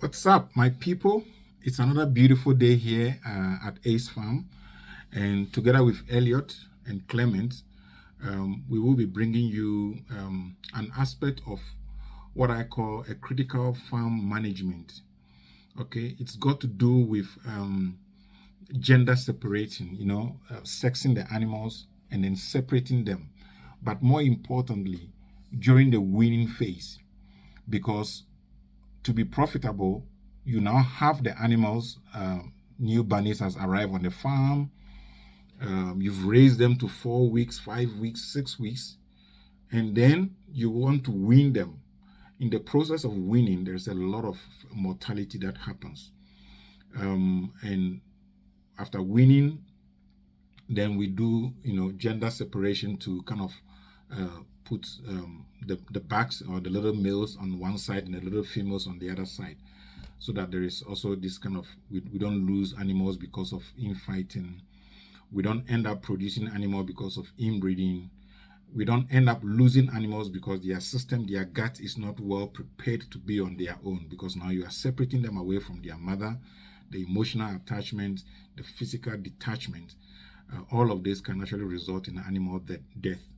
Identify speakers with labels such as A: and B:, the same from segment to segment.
A: What's up, my people? It's another beautiful day here at Ace Farm, and together with Elliot and Clement, we will be bringing you an aspect of what I call a critical farm management. Okay, it's got to do with gender separating, sexing the animals and then separating them, but more importantly, during the weaning phase, because to be profitable, you now have the animals, new bunnies has arrived on the farm. You've raised them to 4 weeks, 5 weeks, 6 weeks, and then you want to wean them. In the process of weaning, there's a lot of mortality that happens. And after weaning, then we do, gender separation to kind of put the backs or the little males on one side and the little females on the other side, so that there is also this kind of, we don't lose animals because of infighting. We don't end up producing animals because of inbreeding. We don't end up losing animals because their system, their gut is not well prepared to be on their own, because now you are separating them away from their mother. The emotional attachment, the physical detachment, all of this can actually result in animal death.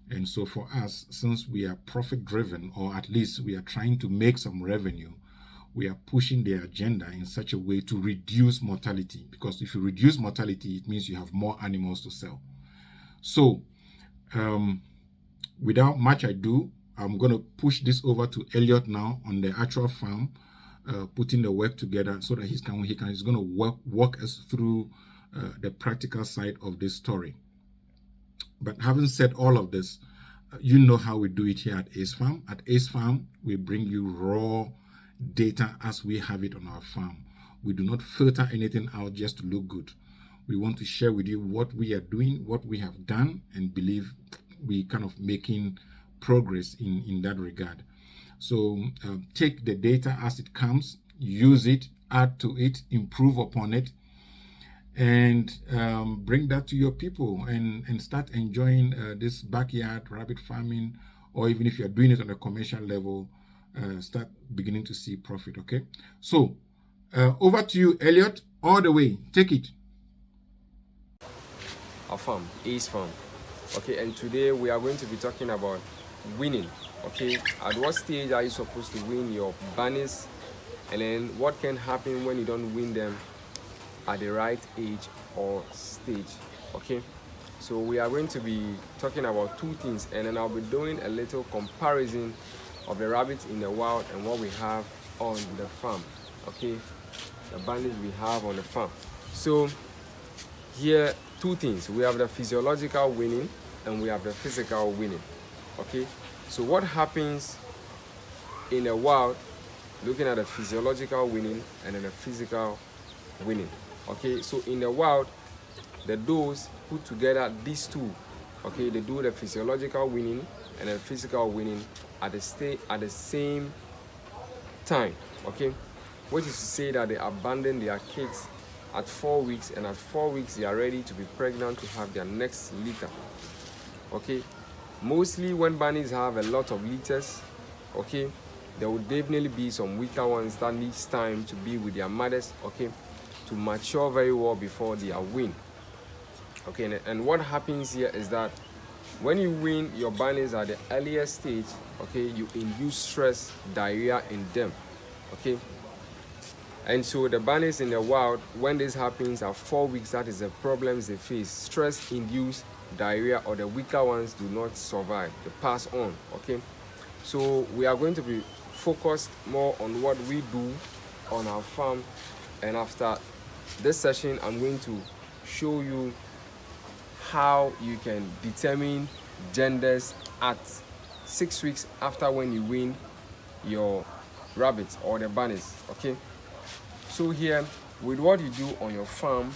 A: And so for us, since we are profit driven, or at least we are trying to make some revenue, we are pushing the agenda in such a way to reduce mortality, because if you reduce mortality, it means you have more animals to sell. So without much ado, I'm going to push this over to Elliot now on the actual farm, putting the work together so that he's going to walk us through the practical side of this story. But having said all of this, you know how we do it here at Ace Farm. At Ace Farm, we bring you raw data as we have it on our farm. We do not filter anything out just to look good. We want to share with you what we are doing, what we have done, and believe we kind of making progress in that regard. So take the data as it comes, use it, add to it, improve upon it, and bring that to your people and start enjoying this backyard rabbit farming, or even if you're doing it on a commercial level, start beginning to see profit. Okay, so over to you, Elliot, all the way. Take it.
B: Our farm, Ace Farm. Okay, and today we are going to be talking about weaning. Okay, at what stage are you supposed to wean your bunnies, and then what can happen when you don't wean them at the right age or stage. Okay, so we are going to be talking about two things, and then I'll be doing a little comparison of the rabbits in the wild and what we have on the farm. Okay, the bunnies we have on the farm. So here, two things: we have the physiological weaning and we have the physical weaning. Okay, so what happens in the wild, looking at the physiological weaning and then the physical weaning. Okay, so in the wild, the does put together these two. Okay, they do the physiological weaning and the physical weaning at the same time. Okay, which is to say that they abandon their kids at 4 weeks, and at 4 weeks they are ready to be pregnant to have their next litter. Okay, mostly when bunnies have a lot of litters, okay, there will definitely be some weaker ones that needs time to be with their mothers, okay, to mature very well before they are weaned. Okay, and what happens here is that when you wean your bunnies at the earlier stage, okay, you induce stress, diarrhea in them. Okay, and so the bunnies in the wild, when this happens at 4 weeks, that is the problems they face: stress induced diarrhea, or the weaker ones do not survive, they pass on. Okay, so we are going to be focused more on what we do on our farm, and after this session I'm going to show you how you can determine genders at 6 weeks after when you wean your rabbits or the bunnies. Okay, so here, with what you do on your farm,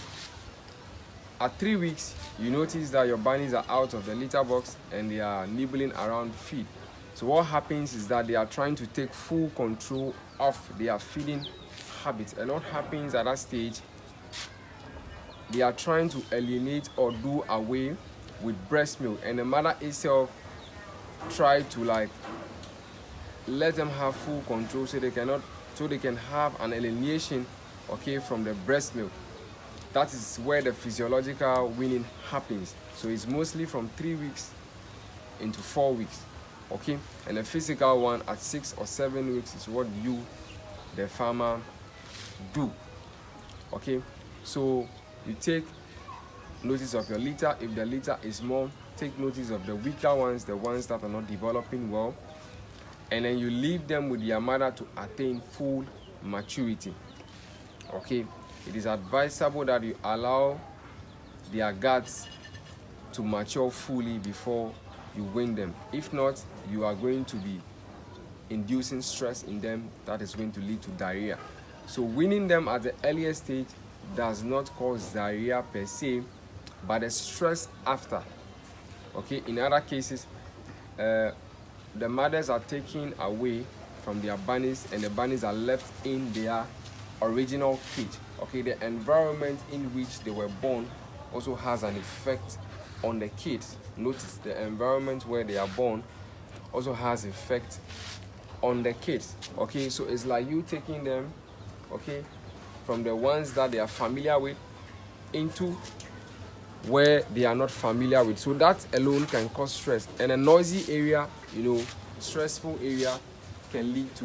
B: at 3 weeks you notice that your bunnies are out of the litter box and they are nibbling around feed. So what happens is that they are trying to take full control of their feeding habits, and what happens at that stage, they are trying to alienate or do away with breast milk, and the mother itself try to let them have full control so they cannot so they can have an alienation, okay, from the breast milk. That is where the physiological weaning happens. So it's mostly from 3 weeks into 4 weeks, okay, and the physical one at 6 or 7 weeks is what you, the farmer, do. Okay, so you take notice of your litter. If the litter is more, take notice of the weaker ones, the ones that are not developing well, and then you leave them with their mother to attain full maturity. Okay, it is advisable that you allow their guts to mature fully before you wean them. If not, you are going to be inducing stress in them that is going to lead to diarrhea. So weaning them at the earliest stage does not cause diarrhea per se, but the stress after. Okay, in other cases, the mothers are taken away from their bunnies and the bunnies are left in their original cage. Okay, the environment in which they were born also has an effect on the kids. Notice the environment where they are born also has effect on the kids. Okay, so it's like you taking them, okay, from the ones that they are familiar with into where they are not familiar with. So that alone can cause stress, and a noisy area, stressful area, can lead to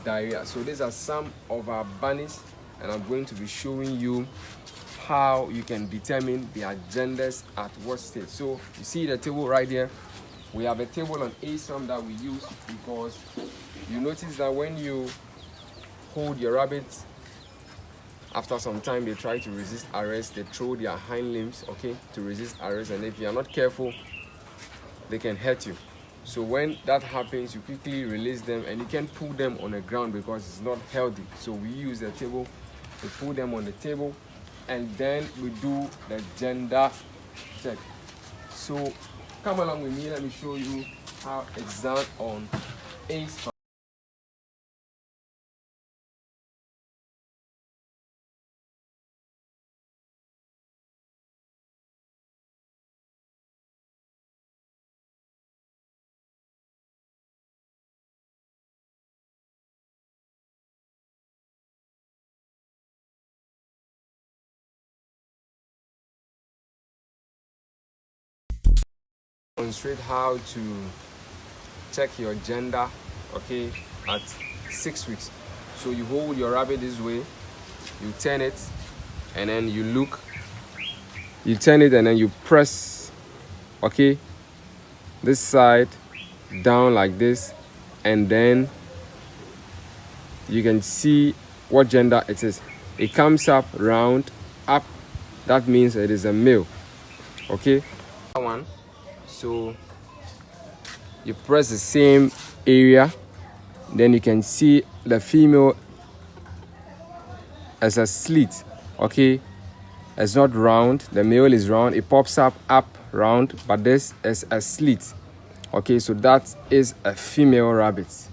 B: diarrhea. So these are some of our bunnies, and I'm going to be showing you how you can determine their genders at what stage. So you see the table right here. We have a table on S3xing that we use because you notice that when you hold your rabbits, after some time they try to resist arrest. They throw their hind limbs, okay, to resist arrest, and if you are not careful, they can hurt you. So when that happens, you quickly release them, and you can't pull them on the ground because it's not healthy. So we use the table to put them on the table, and then we do the gender check. So come along with me, let me show you how it's done on S3xing. Demonstrate how to check your gender, okay, at 6 weeks. So you hold your rabbit this way, you turn it, and then you look, you turn it, and then you press, okay, this side down like this, and then you can see what gender it is. It comes up round up, that means it is a male. Okay, one. So you press the same area, then you can see the female as a slit. Okay, it's not round, the male is round, it pops up round, but this is a slit. Okay, so that is a female rabbit.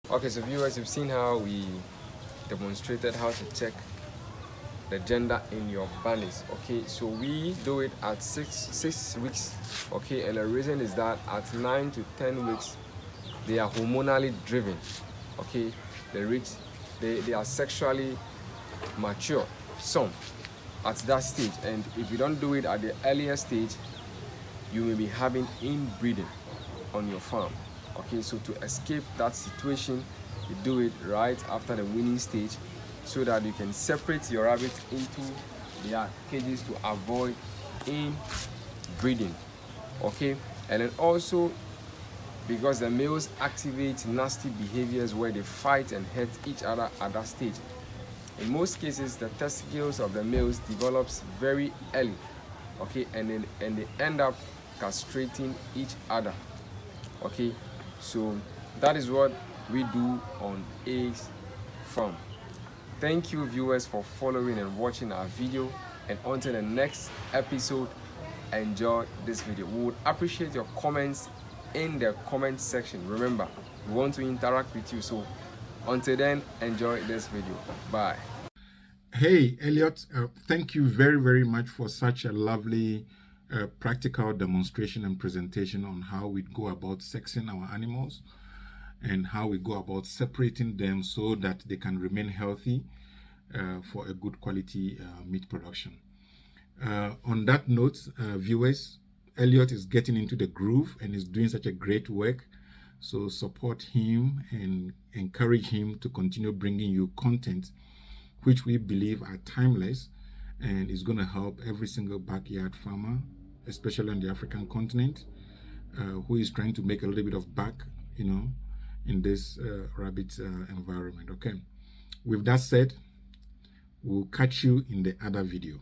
B: Okay, so viewers, you've seen how we demonstrated how to check the gender in your bunnies. Okay, so we do it at six weeks. Okay, and the reason is that at 9 to 10 weeks they are hormonally driven. Okay, they are sexually mature, some at that stage, and if you don't do it at the earlier stage, you may be having inbreeding on your farm. Okay, so to escape that situation, you do it right after the weaning stage, so that you can separate your rabbits into their cages to avoid inbreeding. Okay, and then also because the males activate nasty behaviors where they fight and hurt each other at that stage. In most cases, the testicles of the males develops very early. Okay, and they end up castrating each other. Okay, so that is what we do on Ace Farm. Thank you viewers for following and watching our video, and until the next episode, enjoy this video. We would appreciate your comments in the comment section. Remember, we want to interact with you, so until then, enjoy this video. Bye.
A: Hey, Elliot, thank you very, very much for such a lovely practical demonstration and presentation on how we go about sexing our animals and how we go about separating them so that they can remain healthy for a good quality meat production. On that note, viewers, Elliot is getting into the groove and is doing such a great work. So support him and encourage him to continue bringing you content which we believe are timeless and is going to help every single backyard farmer, especially on the African continent, who is trying to make a little bit of back, in this rabbit environment. Okay. With that said, we'll catch you in the other video.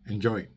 A: Enjoy.